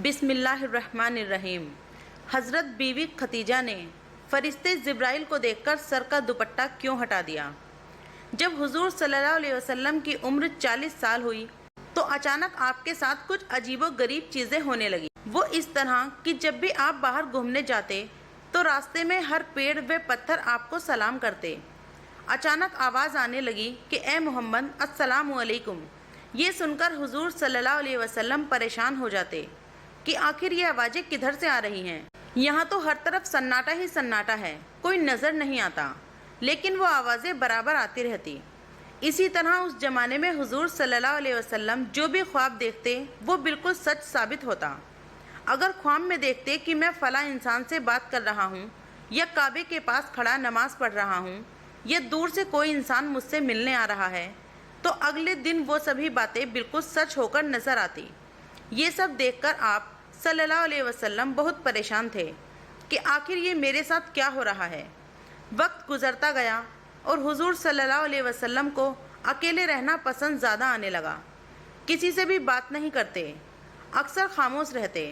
بسم اللہ الرحمن الرحیم۔ حضرت بیوی خدیجہ نے فرشتے جبرائیل کو دیکھ کر سر کا دوپٹہ کیوں ہٹا دیا؟ جب حضور صلی اللہ علیہ وسلم کی عمر 40 سال ہوئی تو اچانک آپ کے ساتھ کچھ عجیب و غریب چیزیں ہونے لگی۔ وہ اس طرح کہ جب بھی آپ باہر گھومنے جاتے تو راستے میں ہر پیڑ و پتھر آپ کو سلام کرتے۔ اچانک آواز آنے لگی کہ اے محمد السلام علیکم۔ یہ سن کر حضور صلی اللہ علیہ وسلم پریشان ہو جاتے کہ آخر یہ آوازیں کدھر سے آ رہی ہیں؟ یہاں تو ہر طرف سناٹا ہی سناٹا ہے، کوئی نظر نہیں آتا، لیکن وہ آوازیں برابر آتی رہتی۔ اسی طرح اس زمانے میں حضور صلی اللہ علیہ وسلم جو بھی خواب دیکھتے وہ بالکل سچ ثابت ہوتا۔ اگر خواب میں دیکھتے کہ میں فلاں انسان سے بات کر رہا ہوں، یا کعبے کے پاس کھڑا نماز پڑھ رہا ہوں، یا دور سے کوئی انسان مجھ سے ملنے آ رہا ہے، تو اگلے دن وہ سبھی باتیں بالکل سچ ہو کر نظر آتی۔ یہ سب دیکھ کر آپ صلی اللہ علیہ وسلم بہت پریشان تھے کہ آخر یہ میرے ساتھ کیا ہو رہا ہے۔ وقت گزرتا گیا اور حضور صلی اللہ علیہ وسلم کو اکیلے رہنا پسند زیادہ آنے لگا۔ کسی سے بھی بات نہیں کرتے، اکثر خاموش رہتے۔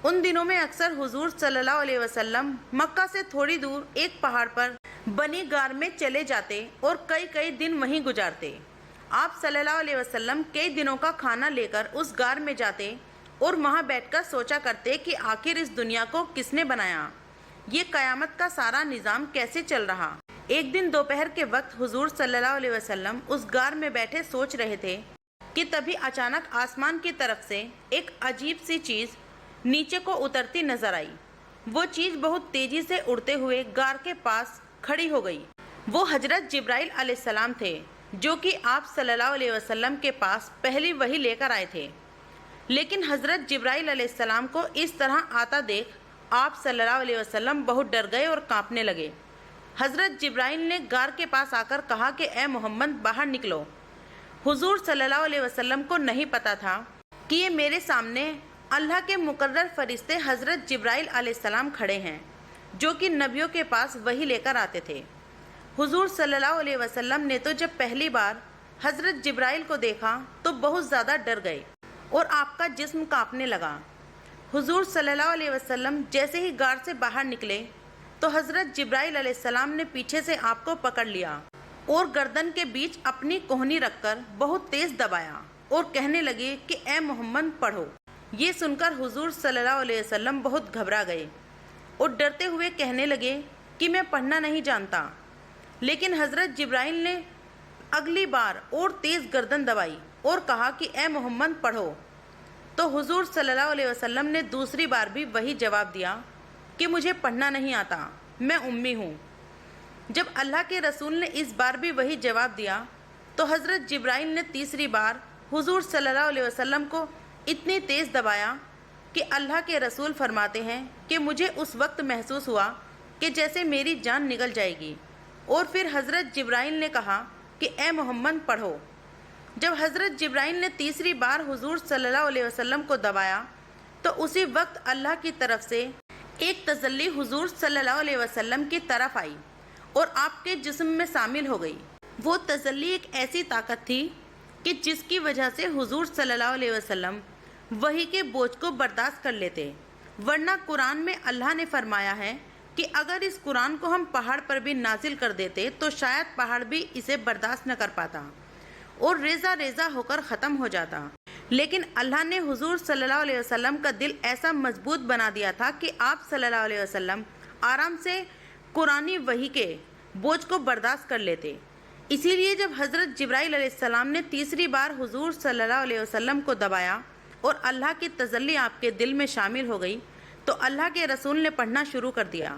ان دنوں میں اکثر حضور صلی اللہ علیہ وسلم مکہ سے تھوڑی دور ایک پہاڑ پر بنی غار میں چلے جاتے اور کئی دن وہیں گزارتے۔ آپ صلی اللہ علیہ وسلم کئی دنوں کا کھانا لے کر اس غار میں جاتے اور وہاں بیٹھ کر سوچا کرتے کہ آخر اس دنیا کو کس نے بنایا، یہ قیامت کا سارا نظام کیسے چل رہا۔ ایک دن دوپہر کے وقت حضور صلی اللہ علیہ وسلم اس غار میں بیٹھے سوچ رہے تھے کہ تبھی اچانک آسمان کی طرف سے ایک عجیب سی چیز نیچے کو اترتی نظر آئی۔ وہ چیز بہت تیزی سے اڑتے ہوئے غار کے پاس کھڑی ہو گئی۔ وہ حضرت جبرائیل علیہ السلام تھے، جو کہ آپ صلی اللہ علیہ وسلم کے پاس پہلی وحی لے کر آئے تھے۔ لیکن حضرت جبرائیل علیہ السلام کو اس طرح آتا دیکھ آپ صلی اللہ علیہ وسلم بہت ڈر گئے اور کانپنے لگے۔ حضرت جبرائیل نے غار کے پاس آ کر کہا کہ اے محمد باہر نکلو۔ حضور صلی اللہ علیہ وسلم کو نہیں پتا تھا کہ یہ میرے سامنے اللہ کے مقرر فرشتے حضرت جبرائیل علیہ السلام کھڑے ہیں، جو کہ نبیوں کے پاس وحی لے کر آتے تھے۔ حضور صلی اللہ علیہ وسلم نے تو جب پہلی بار حضرت جبرائیل کو دیکھا تو بہت زیادہ ڈر گئے اور آپ کا جسم کانپنے لگا۔ حضور صلی اللہ علیہ وسلم جیسے ہی غار سے باہر نکلے تو حضرت جبرائیل علیہ السلام نے پیچھے سے آپ کو پکڑ لیا اور گردن کے بیچ اپنی کوہنی رکھ کر بہت تیز دبایا اور کہنے لگے کہ اے محمد پڑھو۔ یہ سن کر حضور صلی اللہ علیہ وسلم بہت گھبرا گئے اور ڈرتے ہوئے کہنے لگے کہ میں پڑھنا نہیں جانتا۔ لیکن حضرت جبرائیل نے اگلی بار اور تیز گردن دبائی اور کہا کہ اے محمد پڑھو۔ تو حضور صلی اللہ علیہ وسلم نے دوسری بار بھی وہی جواب دیا کہ مجھے پڑھنا نہیں آتا، میں امی ہوں۔ جب اللہ کے رسول نے اس بار بھی وہی جواب دیا تو حضرت جبرائیل نے تیسری بار حضور صلی اللہ علیہ وسلم کو اتنی تیز دبایا کہ اللہ کے رسول فرماتے ہیں کہ مجھے اس وقت محسوس ہوا کہ جیسے میری جان نکل جائے گی، اور پھر حضرت جبرائیل نے کہا کہ اے محمد پڑھو۔ جب حضرت جبرائیل نے تیسری بار حضور صلی اللہ علیہ وسلم کو دبایا تو اسی وقت اللہ کی طرف سے ایک تجلی حضور صلی اللہ علیہ وسلم کی طرف آئی اور آپ کے جسم میں شامل ہو گئی۔ وہ تجلی ایک ایسی طاقت تھی کہ جس کی وجہ سے حضور صلی اللہ علیہ وسلم وحی کے بوجھ کو برداشت کر لیتے، ورنہ قرآن میں اللہ نے فرمایا ہے کہ اگر اس قرآن کو ہم پہاڑ پر بھی نازل کر دیتے تو شاید پہاڑ بھی اسے برداشت نہ کر پاتا اور ریزہ ریزہ ہو کر ختم ہو جاتا۔ لیکن اللہ نے حضور صلی اللہ علیہ وسلم کا دل ایسا مضبوط بنا دیا تھا کہ آپ صلی اللہ علیہ وسلم آرام سے قرآنی وحی کے بوجھ کو برداشت کر لیتے۔ اسی لیے جب حضرت جبرائیل علیہ السلام نے تیسری بار حضور صلی اللہ علیہ وسلم کو دبایا اور اللہ کی تجلی آپ کے دل میں شامل ہو گئی تو اللہ کے رسول نے پڑھنا شروع کر دیا،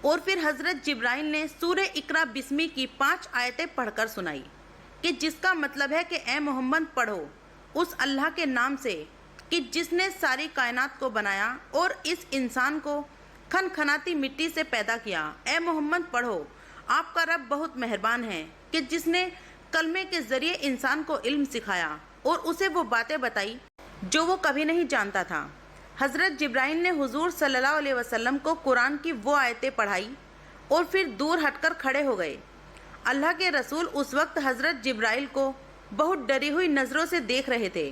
اور پھر حضرت جبرائیل نے سورہ اقرا بسمی کی 5 آیتیں پڑھ کر سنائی کہ جس کا مطلب ہے کہ اے محمد پڑھو اس اللہ کے نام سے کہ جس نے ساری کائنات کو بنایا اور اس انسان کو کھنکھناتی مٹی سے پیدا کیا۔ اے محمد پڑھو، آپ کا رب بہت مہربان ہے کہ جس نے کلمے کے ذریعے انسان کو علم سکھایا اور اسے وہ باتیں بتائی جو وہ کبھی نہیں جانتا تھا۔ حضرت جبرائیل نے حضور صلی اللہ علیہ وسلم کو قرآن کی وہ آیتیں پڑھائی اور پھر دور ہٹ کر کھڑے ہو گئے۔ اللہ کے رسول اس وقت حضرت جبرائیل کو بہت ڈری ہوئی نظروں سے دیکھ رہے تھے